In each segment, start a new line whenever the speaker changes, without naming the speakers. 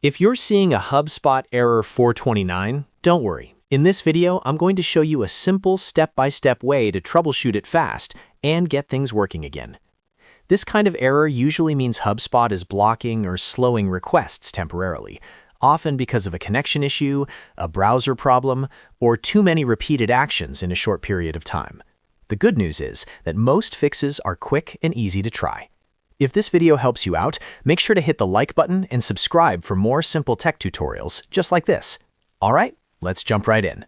If you're seeing a Hubspot error 429, don't worry. In this video, I'm going to show you a simple step-by-step way to troubleshoot it fast and get things working again. This kind of error usually means Hubspot is blocking or slowing requests temporarily, often because of a connection issue, a browser problem, or too many repeated actions in a short period of time. The good news is that most fixes are quick and easy to try. If this video helps you out, make sure to hit the like button and subscribe for more simple tech tutorials just like this. All right, let's jump right in.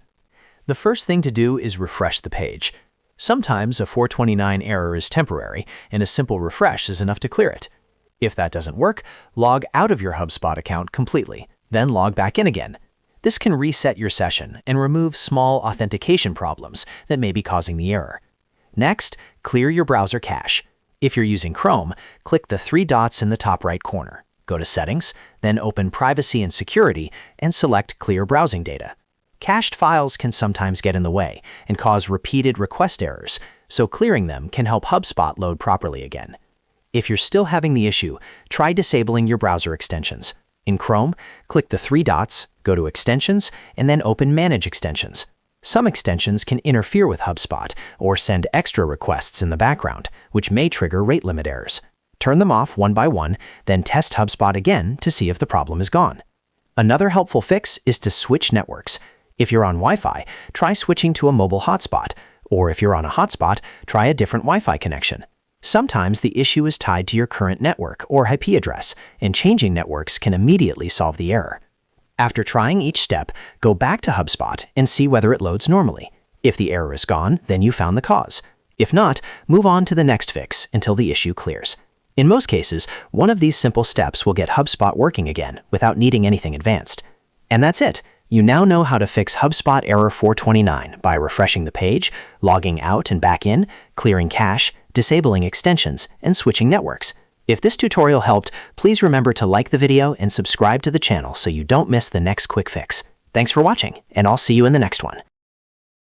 The first thing to do is refresh the page. Sometimes a 429 error is temporary, and a simple refresh is enough to clear it. If that doesn't work, log out of your Hubspot account completely, then log back in again. This can reset your session and remove small authentication problems that may be causing the error. Next, clear your browser cache. If you're using Chrome, click the three dots in the top right corner. Go to Settings, then open Privacy and Security, and select Clear Browsing Data. Cached files can sometimes get in the way and cause repeated request errors, so clearing them can help Hubspot load properly again. If you're still having the issue, try disabling your browser extensions. In Chrome, click the three dots, go to Extensions, and then open Manage Extensions. Some extensions can interfere with Hubspot or send extra requests in the background, which may trigger rate limit errors. Turn them off one by one, then test Hubspot again to see if the problem is gone. Another helpful fix is to switch networks. If you're on Wi-Fi, try switching to a mobile hotspot, or if you're on a hotspot, try a different Wi-Fi connection. Sometimes the issue is tied to your current network or IP address, and changing networks can immediately solve the error. After trying each step, go back to Hubspot and see whether it loads normally. If the error is gone, then you found the cause. If not, move on to the next fix until the issue clears. In most cases, one of these simple steps will get Hubspot working again without needing anything advanced. And that's it. You now know how to fix Hubspot error 429 by refreshing the page, logging out and back in, clearing cache, disabling extensions, and switching networks. If this tutorial helped, please remember to like the video and subscribe to the channel so you don't miss the next quick fix. Thanks for watching, and I'll see you in the next one.